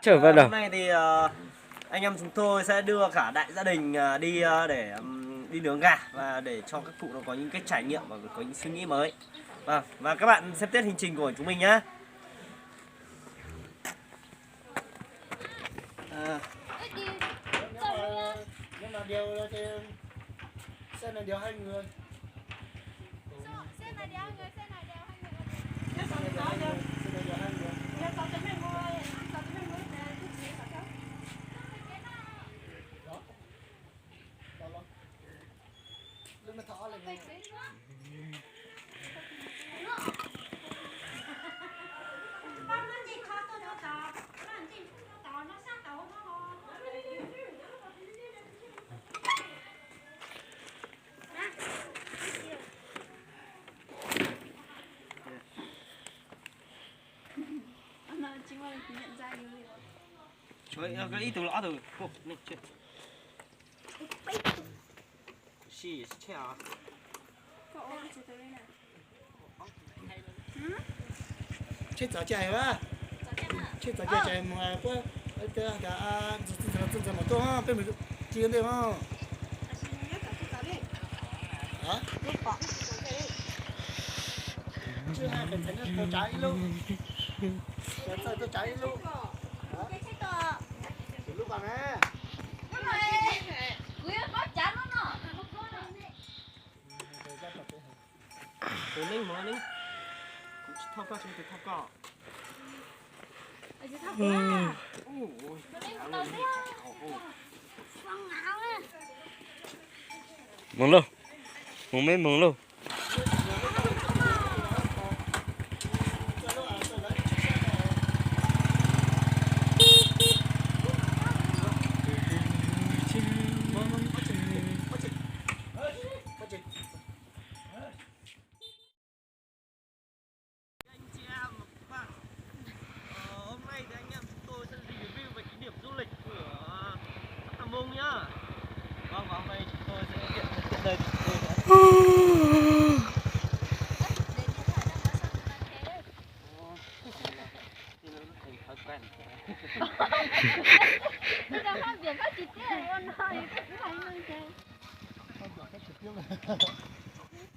Trở vào đâu? Hôm nay thì anh em chúng tôi sẽ đưa cả đại gia đình đi để đi nướng gà và để cho các cụ nó có những cái trải nghiệm và có những suy nghĩ mới. Và các bạn xem tiếp hành trình của chúng mình nhé. Nhưng mà điều thì xe này điều 2 người. Xe này đeo người, xe này đeo 2 người. Xe này điều 2 người. Lưng nó thỏ lên. Cái ít từ lõ rồi. Cô, này chuyện. Xì xe à? Chết早chạy quá. Chết早chạy mà quá. Cái đã mà to ha, bên mình chiên đây ha. Hả? Chưa hai cái thành nó cháy luôn. Tôi cháy luôn. Lúc vào nè. Từ linh mà linh. Cũng thao cao, chúng tôi thao cao. Mừng luôn. Mừng mấy mừng luôn. Hôm nay thì anh em chúng tôi sẽ review về cái điểm du lịch của Hàm Mông nhá. Vâng, và hôm nay chúng tôi sẽ tiện đây chúng tôi sẽ thói quen.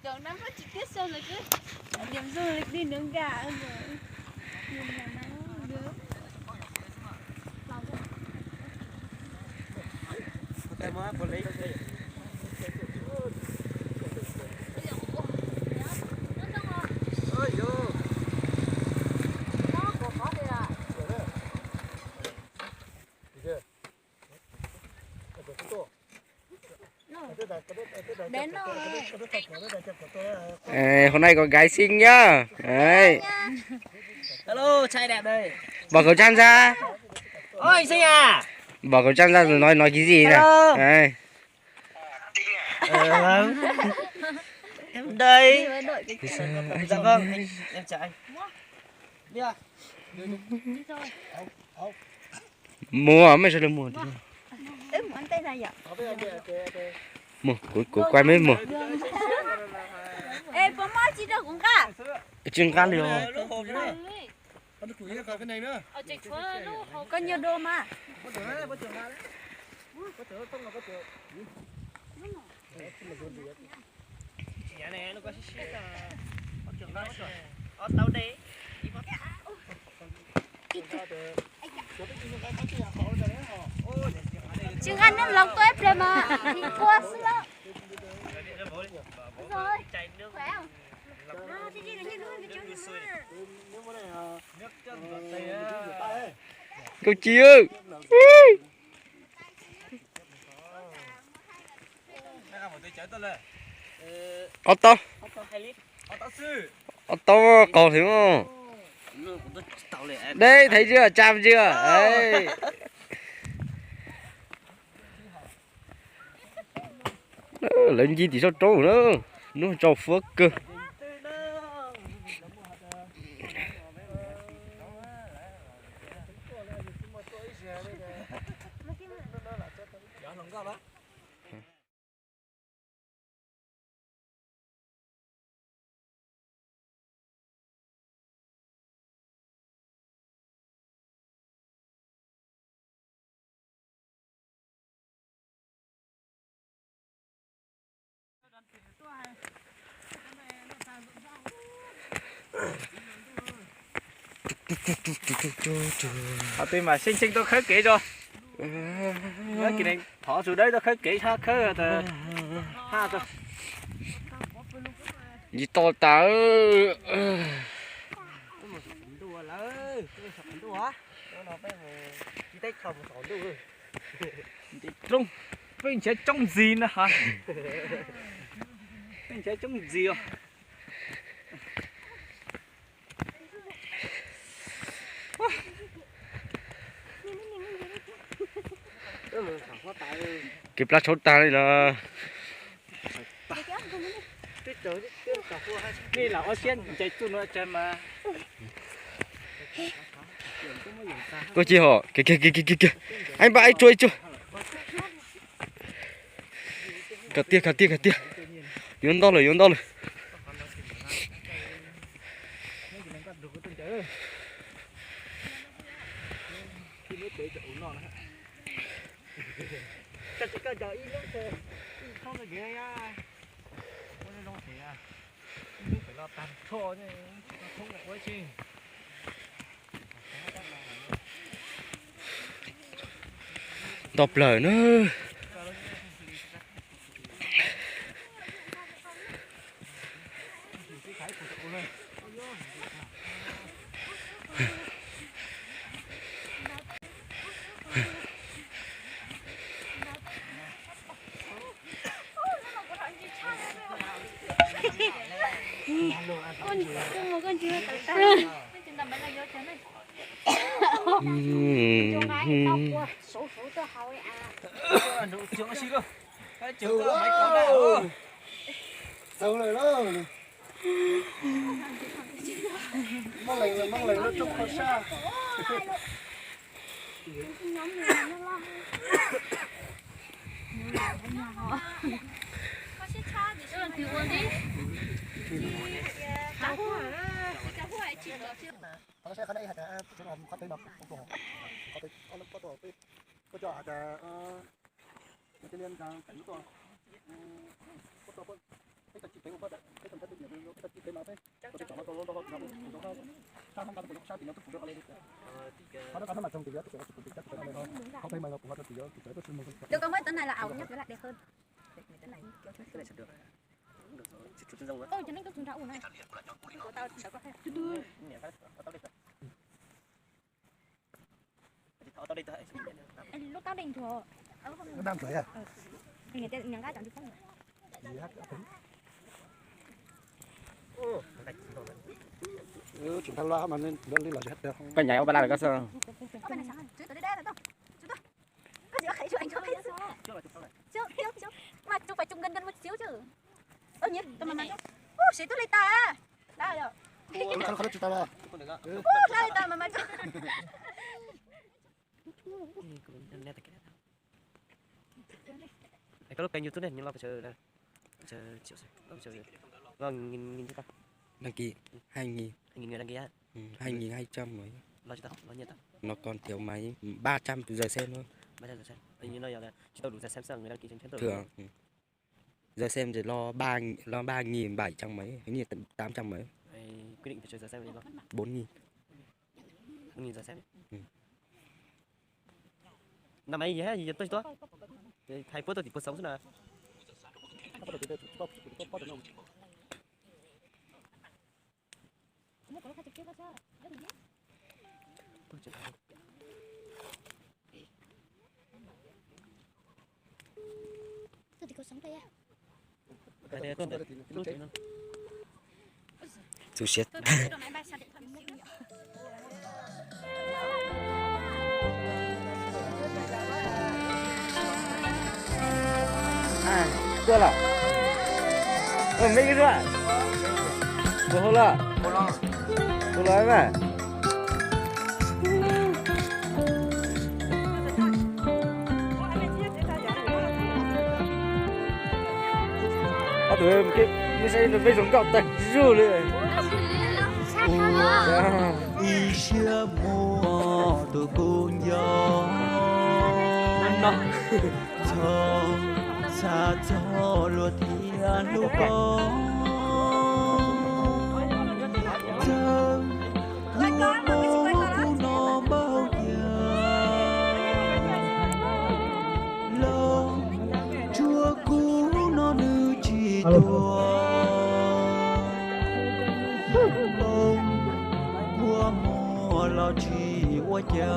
Tưởng đang phát trực tiếp xong rồi cứ điểm du lịch đi nướng gà rồi. Nhìn là nó nướng. Em á, con lấy đây. Ơi vô. Đến rồi. Ê, hôm nay có gái xinh nhá. Đấy. Hello, trai đẹp đây. Bỏ khẩu trang ra. Ôi anh Sinh à. Bỏ khẩu trang ra rồi nói cái gì này. Đấy. Vâng. Em đây. Dạ vâng, em chào anh. Đi à. Mua mấy sao được mua. Ăn tay này vậy? Mua, của quay mấy mua. Ê, bố má chỉ được cũng cả. Chuyên cá liều. Cái này nữa. Có nhiều đồ mà. Nhà này nó có xí là có trường đó rồi. Tao đi. Chứ ăn nó lọc tôi ép lên mà. Thì qua xí lắm. Rồi. Khỏe không? Thì đi là như nước cái chỗ này. Câu chiêu. Ô tô. Ô tô còn thiếu không? Đây thấy chưa? Chạm chưa? Đấy. Lên gì thì sao trâu nữa. Nó trâu phước cơ. Họ tìm mà sinh tôi khơi kỹ rồi. Nhớ kỹ này thỏ xuống đấy tôi khơi kỹ ha khơi rồi ha rồi. Gì to tớ. Đùa lỡ, cái sập đùa á. Nó phải chi tiết không sổ đùa. Trông mình sẽ trông gì nữa hả? Mình sẽ trông gì không? Kịp lá chốt ta đây là Đây là ở trên chạy tu nó chạy mà. có chi họ kìa anh bà ấy trôi chưa cả tia yến to rồi tập lời nữa. con chưa tới ta. Chúng ta mới là vô thế này. Chúng ai tao qua số cho hỏi à. Đủ chưa xí đâu. Cái chữ mấy con đạo. Sâu rồi đó. Mong lành nó trông khó xa. Nó sẽ khá đây hả chúng làm có tay bọc có tổ có cho hả cái liên đang cảnh to có to hơn cái tập chỉ thấy một cái tập cái điểm cái tập chỉ thấy mà thế có thể chọn nó to nó sao không cần sao thì nó cũng được lên nó có mặt trong thì nó sẽ chắc chắn là không thấy mà nó cũng có thì nó Được có mấy tên này là ảo nhất lại đẹp hơn. Tên này Cái này sẽ được. Chút chân rông á. ôi cho nên tôi trúng rau này. Của tao sẽ có hay. Tao đây tao. Lúc tao định thừa. nó đang sưởi à Người ta nhắn cái chọn đi không. chúng ta loa mà nên đơn đi là hết được không Cái nhảy ba la là có sao? Có bên này sáng. Chứ tới đây là đâu. Chứ tôi. Có gì khẩy cho anh cho hết. Chứ. Mà chụp phải chụp gần một xíu chứ. Nhỉ, tao mà. Ô, xí tôi lấy ta. Đó rồi. không chúng ta là Ô, lấy ta mà cho. Có lúc kênh YouTube này nhưng mà phải chờ đây. Chờ triệu. Vâng, nghìn chứ ta. Đăng ký 2.000. 2.000 người đăng ký á. 2.200 rồi. Lo cho tao, lo nhiêu tao. Nó còn thiếu máy 300 giờ xem thôi. 300 giờ xem. Hình như nó giờ là chúng tao đủ giờ xem người đăng ký trên Thường. Giờ xem thì lo 3.700 mấy, hình như tận 800 mấy. Quyết định phải chờ giờ xem đi con. 4.000. 4.000 giờ xem. Năm ấy gì hết gì tôi. Thầy phốt tôi thì phốt sống thế nào. Tôi thì có sống đây à. Đây con. Chú shit. Tôi biết đồ này bay sao điện thoại mình nhỉ. Chưa là. Mấy cái gì? Cô là. Cô nói mà. Tụi em cái xe nó bây giờ cậu tạch rồi lên. Y xưa mùa tụi cùng gió cho xa cho luật thiên lúc có chờ luôn mùa đua ông mua mùa lo chỉ qua cha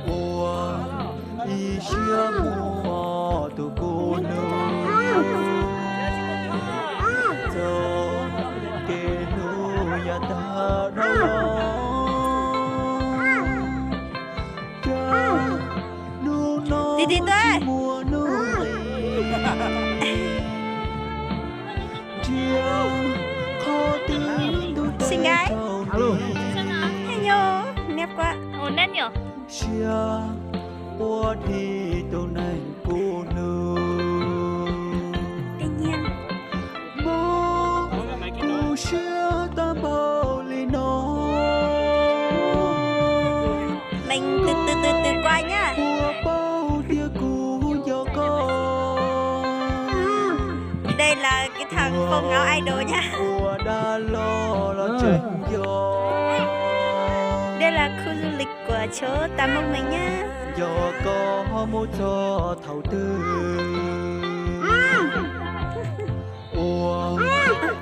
ua y xưa mùa tụ cô nương cho kê nu ya ta đó Đi đi tới. Xinh gái. Hello, nét quá. Ồ, nét nhở? Chia qua đi tô này cô nương. Tự nhiên. Bố cô chia ta bao lì nó. Mình từ qua nhá. Đây là cái thằng Phong Ngáo Idol nha. Đây là khu du lịch của chỗ Tam Mông mình nhá. Do có một cho thầu tư ua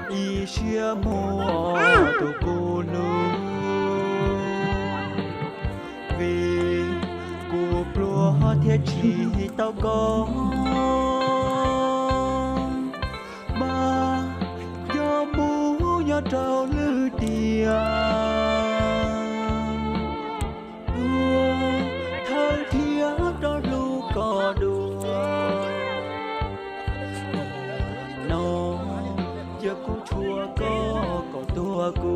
y xia mùa tụ cô nương vì cô plua thiết chỉ tao có ba do mũ do trâu lư tiền thơ thiết đó lu cò đùa nó giờ cô chua có tua cô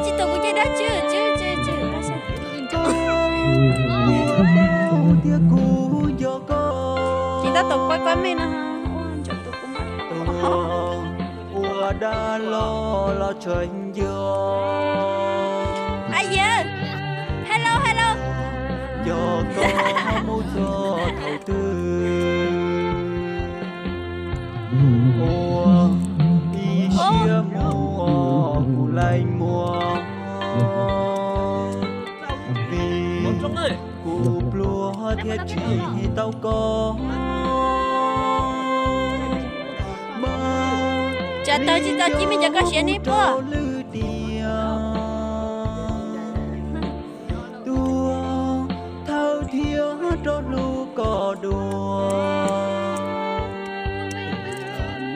Chị tưởng của chị đó chứ. Chị ta tổng quay mình à. Chúng tôi cũng mất. Đã lo chuyện gió. Ai giờ? Hello. Do có một gió thầu tư. Y xia mùa cụ lành mùa. Vì cụ plua thiết chỉ tao có. Cho tao chỉ mình cho có xe này po. Tua thao thiếu cho lu cò đùa.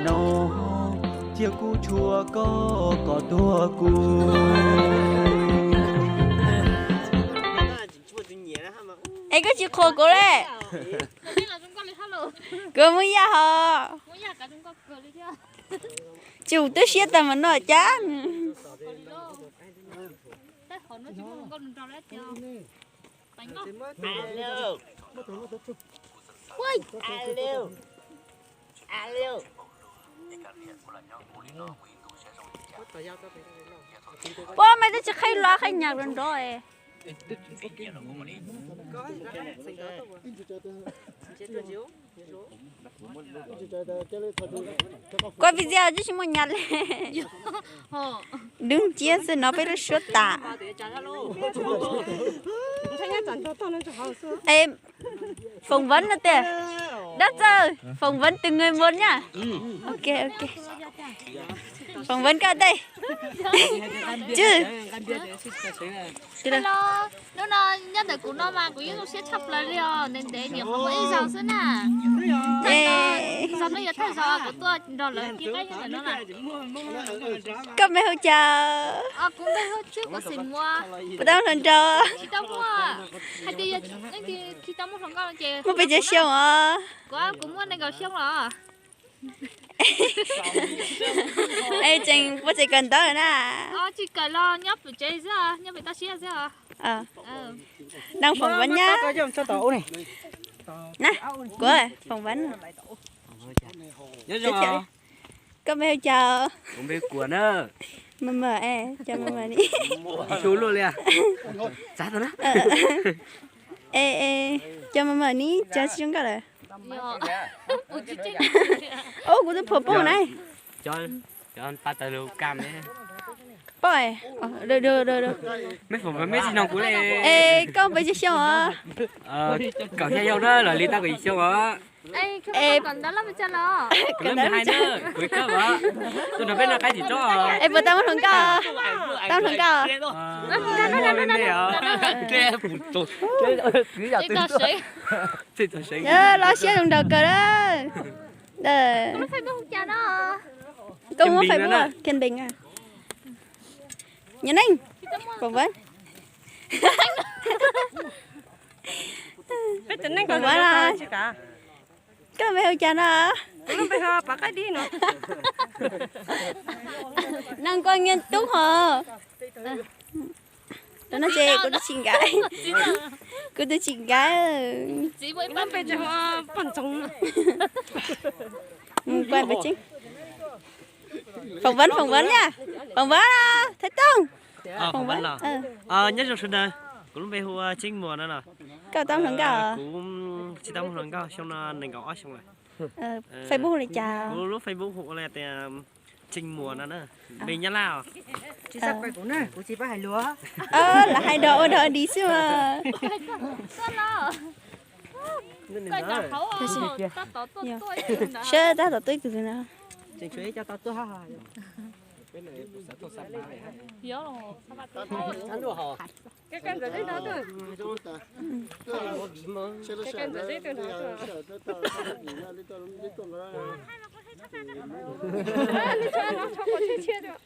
Nó chiều cu chua có tua cu. Ê có chịu khổ cô đấy. Cô muốn ra hả? Chủ tôi xe tầm mà nó chán. Bố mày tôi chỉ khai loa khai nhạc lên đó ấy. Qua video chứ mà nhặt lên. Đừng chia sẻ nó phải là số tạ. Em phỏng vấn là tiền. Đất rồi, phỏng vấn từng người một nhá. Ok. Phỏng vấn cả đây. Chứ. Hello, nó nhất là của nó mà của nó sẽ thấp lại rồi nên để nhiều không có ý sao thế nè sao nó giờ thay sao của tôi đó là cái này nó là có mấy hỗ trợ cũng đây hết trước có xin mua bữa tao lần chờ chị tao mua hay đi khi tao mua thằng con chị mua bây giờ siêu à quá cũng mua này gọi siêu rồi ê chừng bữa chỉ cần tới rồi nè chỉ cần lo nhấp bị chơi ra nhấp bị ta xé ra đang phỏng vấn nhá có cho tàu này nè của ơi phỏng vấn nhớ chưa có mấy hỗ trợ cũng biết của nữa mờ cho mờ đi chú luôn liền giá thôi đó ê cho mờ ní cho chúng cả rồi ô của tôi phổ bộ này cho anh ta từ đầu cam đấy bỏi được mấy phổ mấy gì nòng cú này ê con bây giờ siêu à cậu theo nhau đó là li ta bị siêu á ê còn đó lắm cho nó lớp 12 nữa cuối cấp á tôi nói bên là cái gì cho ê bữa tao muốn thằng cò tao thằng cò lo xe đồng đầu cờ đó đây nó phải bốc cha nó con muốn phải mua kiên bình à nhớ anh phỏng vấn phỏng vấn là có mấy hỗ trợ nó Belum PH pakai di no. năng coi nghiên túc hả đó nó chê cô tôi chị gái cô tôi chị gái chỉ với Belum PH pancong. quen với chính phỏng vấn nha phỏng vấn à thấy không phỏng vấn là nhất rồi đây cũng về hoa chính mùa nữa nè cao tông thằng cao cũng chỉ tông thằng cao xong là nền gõ xong rồi Facebook này chào lúc Facebook hộ là thì chính mùa nữa mình nhớ nào Chị sắp quay cũng nè, của chị phải hài lúa. là hai đỡ đi xíu mà coi chả khẩu ta tổ tôi sơ ta tổ tôi từ nào Chị chuối cho tao tôi ha. nhớ rồi Cái con rửa đấy nó thôi. Cái con rửa đấy tôi nó thôi. Đi cho nó cho con chia được.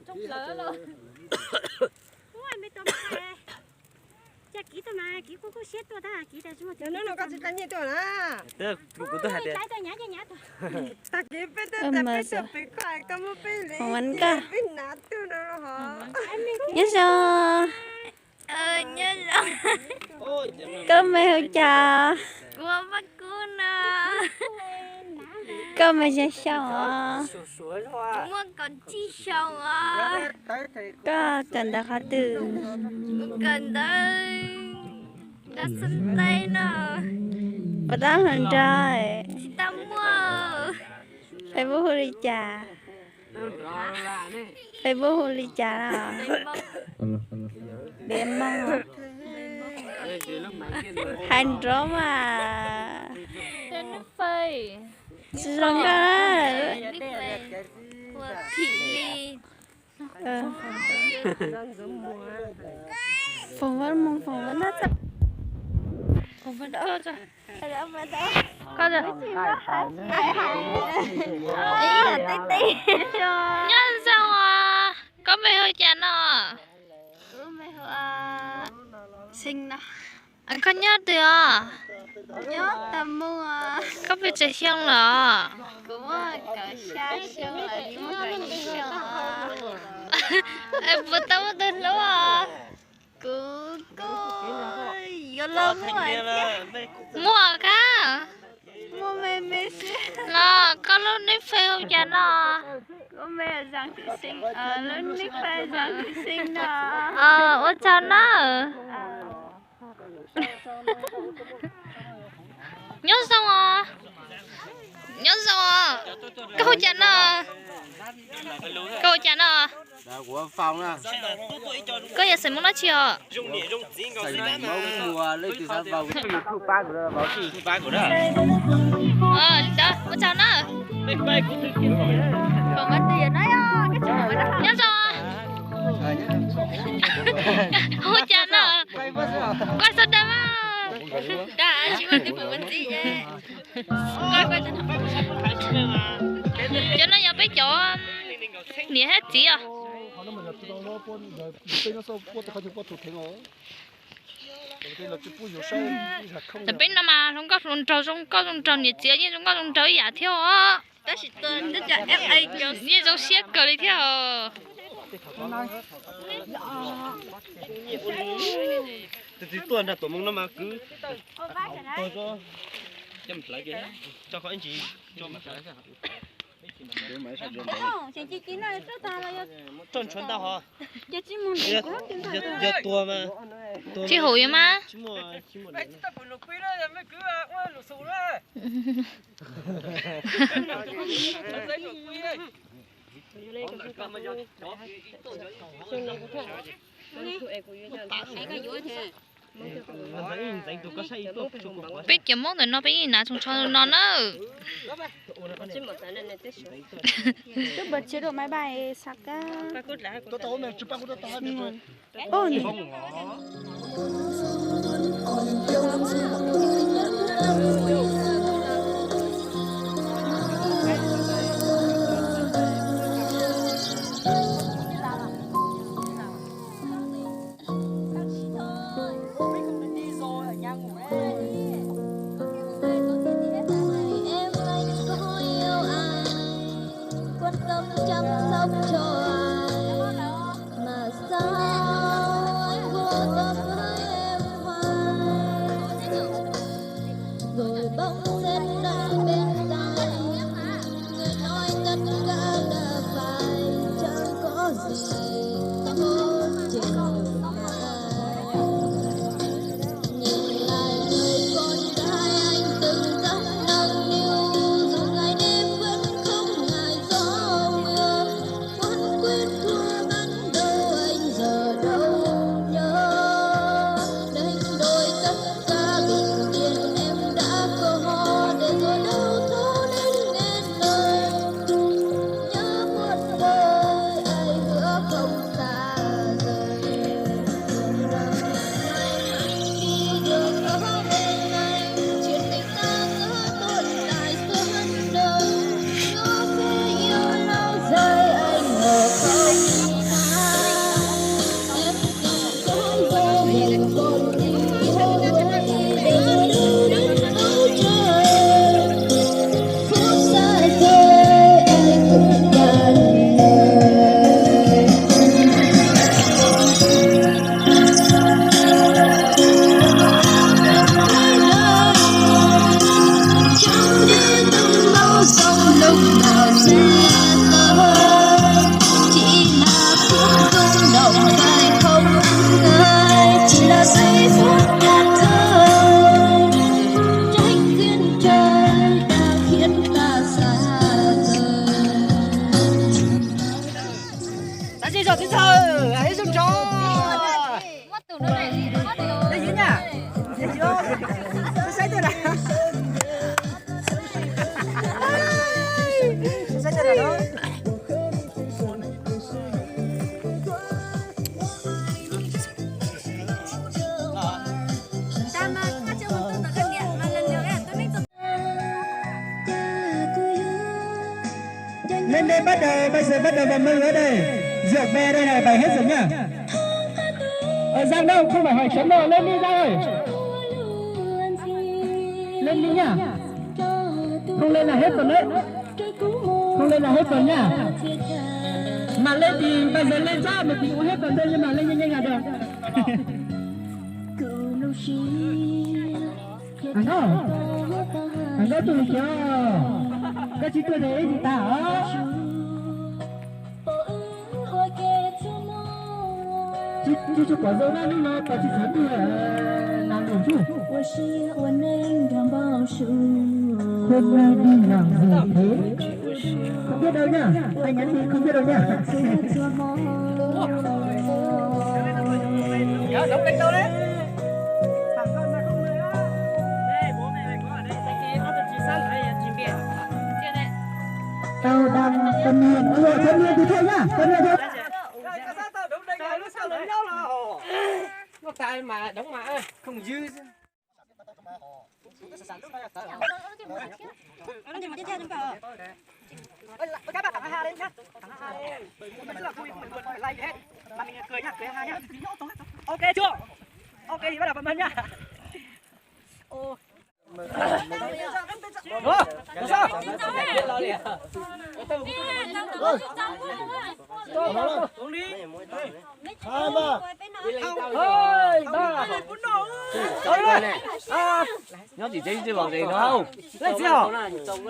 chút lỡ luôn Nó có gì cái gì tôi nè. tức của tôi hạt tiền Ta kịp phải tới tập phải tập phải khai cái một cái gì. phỏng vấn cả Cái nát tôi nó hả? nhớ sao nhớ rồi có mấy hỗ trợ của bác cô nè có mấy giờ sao à muốn còn chi sao à có cần đã khó từ cần tới đã xin tay nè và tao lần trời chị ta mua Facebook huli trà Facebook huli trà đó để em mong hành rốt mà tên nước phơi xong cái đi về của thị ly phỏng vấn nó thật phỏng vấn đó cho con rồi nhớ sao à có mấy hơi chán à sinh nó anh có nhớ được à nhớ tầm mua có phải chạy xong rồi cũng cả sáng xong là đi mua cái gì em vừa tao tên luôn à cô vô lắm rồi mua cả mua mê nó có lúc nít phê không chán à cô mẹ rằng thí sinh lớn nít phải rằng thí sinh đó ô chán á nhớ sao à nhớ sao à câu chán à câu chán à của phòng nè có giờ sẽ muốn nói chuyện mùa lấy từ sang vào thu phá của nó bảo thu phá của nó đó ô chán á còn vấn đề nói cái chuyện đó nhớ sao à Coi sao đâm á. Đã, chỉ mà cái bữa gì vậy? Coi cho nó. Cho nó nhập cái chỗ nĩa hết gì à? Tập bên mà không có run trâu nhiệt chế nhưng không có run trâu giả theo á. Đó là tên đó là FA cho Như giống xe cờ đi theo. Thì tuần là tổ mông nó mà cứ tôi có cho có anh chị cho mà chị chỉ kiến này rất là tròn chuẩn tao hả? giờ chỉ muốn Giờ tua mà Chị hủi mà. chỉ mua Biết kiếm món rồi nó biết nã trong cho nó nữa. Tức bật chế độ máy bay sạc á. tôi tao này chụp bao tao Ô nhỉ. Lên đây bắt đầu, bây giờ bắt đầu vào mưa ở đây. Rượu bè đây này, bày hết rồi nhá. Ở Giang đâu, không phải hỏi chấm đâu, lên đi Giang ơi. Lên đi nhá. Không lên là hết rồi đấy. Không lên là hết rồi nhá. Mà lên thì bây giờ lên ra một tí cũng hết rồi đây, nhưng mà lên nhanh nhanh là được. Anh đó tụi kia. Các chị tôi đấy gì ta hả? Chị chụp quả dâu nó nó có chị sẵn đi làm đồ chú. Hôm nay đi làm gì thế? Không biết đâu nhá. Anh nhắn đi không biết đâu nhá. Đóng cái đâu đấy? Tao đang tân niên, tân niên thì thôi nhá, tân niên thôi. tay mà đóng mà không dư. Nó nhìn mà tiếp theo chúng ta. Các bạn thẳng ha đến nhá. Thẳng ha lên. Mình rất là vui mình like hết. Mà mình cười nhá, cười ha nhá. Ok chưa? Ok thì bắt đầu bấm nhá. Ô. Uống đi. 2 3 Ơi, ba. Nhóm chỉ chơi bằng gì đâu. Lấy chưa?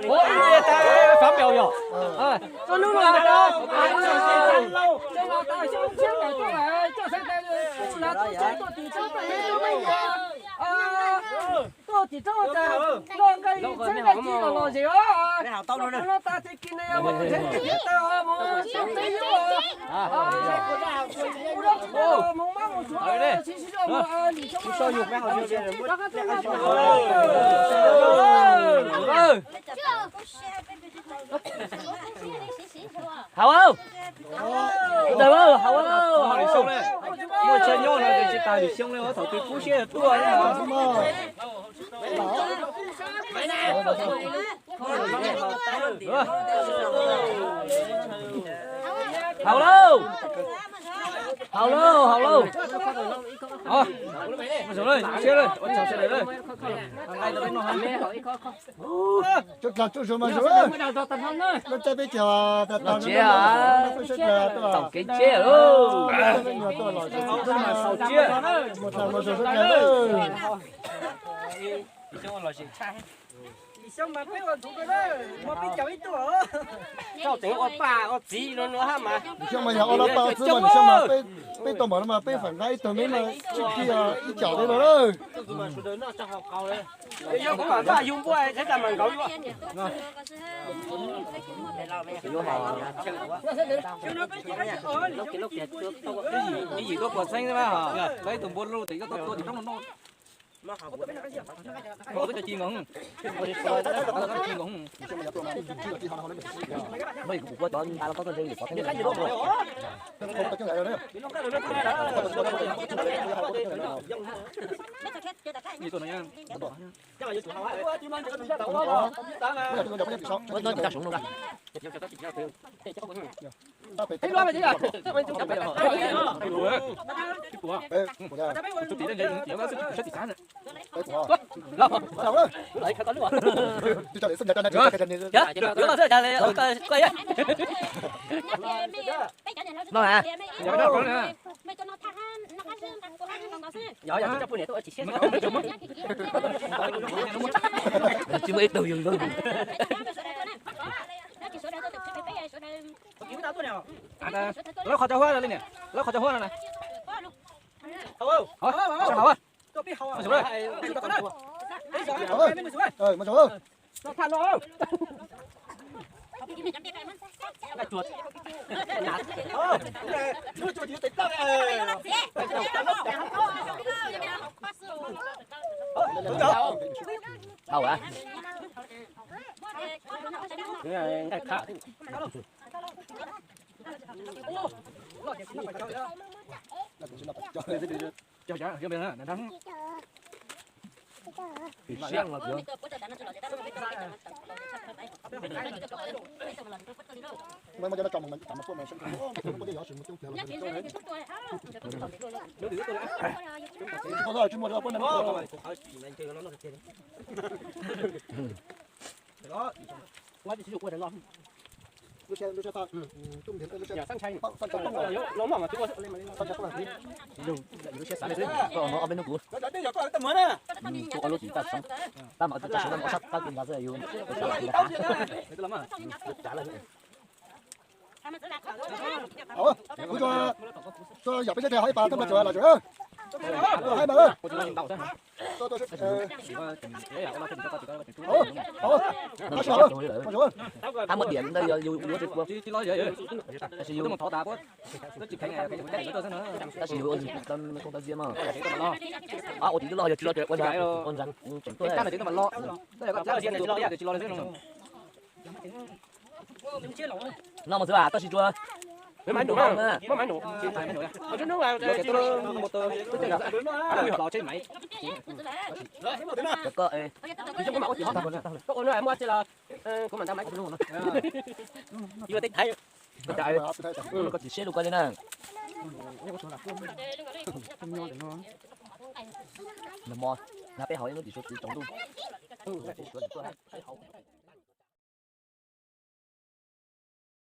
Ôi, ta phát biểu rồi. Tôi luôn là đâu. Lâu. Đây là ta xuống chiếc này tôi lại. Cho xem đây là tôi chơi tôi chỉ chơi cái tôi chỉ cho cái con cái chơi cái gì là gì á. Cái hào tông luôn nè. Nó ta chỉ kinh này mà chơi cái tao mà chơi cái gì à. Mong mong một chút. Xin cho nhỉ cho nhục cái hào gì. Hào không? Được không? Hào không? Hào đi xong đây. Mua chơi nhau là chỉ tài đi xong đây, thầu tư cú xe tua nhá. Hào lâu. Hào lâu, hào lâu. Mà xuống đây, xe đây, chào xe đây. Đây tao nó hàng. chút là chút số mà số nó chơi bây giờ tao Chế à? Tổng cái chế luôn. Tôi mà sầu chế. một là một số rất nhiều Xong mà biết con thủ cái đó, mà biết cháu ít tuổi. Cháu tính con bà, con gì nữa ha mà. xong mà nhà ông bao chứ mà xong mà bây tao mở mà bây phải ngay từ mấy mà trước kia ít chảo đây rồi Yêu cũng bảo dùng qua thế là mình có luôn. Cái gì có quả xanh đó hả? Lấy tùng buôn luôn thì có tôi thì trong nó. Có cái chi ngỗng. Chi ngỗng. Mấy cũng có tao ta có cái gì có cái gì đó rồi. không có cái này rồi đấy Gì tôi nói nha. Nó cả súng luôn ra. Thấy loa mày chứ à? Chút tí lên đây, nó sẽ tí sáng rồi. Lâu. Lấy cái con nữa. cho để sinh nhật cho cái này Dạ, nó là trả lời coi á. Nó à. Dạ đó con nè. Dạ dạ chắc bữa nay tôi chỉ xét. Chỉ mới từ dừng thôi. Nó khó cho hoa rồi nè. Nó khó cho hoa rồi nè. Hầu. Hầu. Tôi biết hầu. Rồi. mà số Nó than nó. Cái chuột. chuột gì tính tao này Hầu à? Cái khá. Cho bên đó, thắng. Xiang là kiểu. mà cho nó trồng mình trồng một số này sinh không có đi nhỏ sự một chút kiểu có rồi chúng mua cho con này đó Quá thì sử dụng qua để lo. đưa xe ta trung thiện đưa xe Sang chanh. sang chanh Nó mà chúng lên mà sang chanh là gì dùng đưa xe xả lên. Nó ở bên nó cũ. đó bây giờ có tầm mới nè Có lúc ta sống. Ta mà ta sống nó sắp ta tìm ra rồi dùng. Để lắm à. Trả lại. cứ cho dọc cái xe hỏi bà tâm là trời là trời hai bà ơi tôi ta mất điện đây giờ dùng được quá chỉ nói vậy ta sử dụng thọ tạp quá nó chỉ cái này cái tôi nữa ta sử dụng tâm công ta diêm mà à tôi chỉ lo giờ chưa quan rằng chúng tôi cái này chúng ta lo đây là cái diêm này chỉ lo đấy nó mà thứ ba ta chỉ cho máy nổ mà máy nổ trên máy nổ ở trên nước là cái motor tôi chơi gặp lò trên máy Cơ ê. thì trong cái mẫu chỉ họ có ôn lại mua chỉ là của mình ta máy cũng luôn chưa tích thấy Cái chạy. Có chỉ xe luôn coi đây nè. Là mò. Là bé hỏi nó chỉ số tự trọng luôn.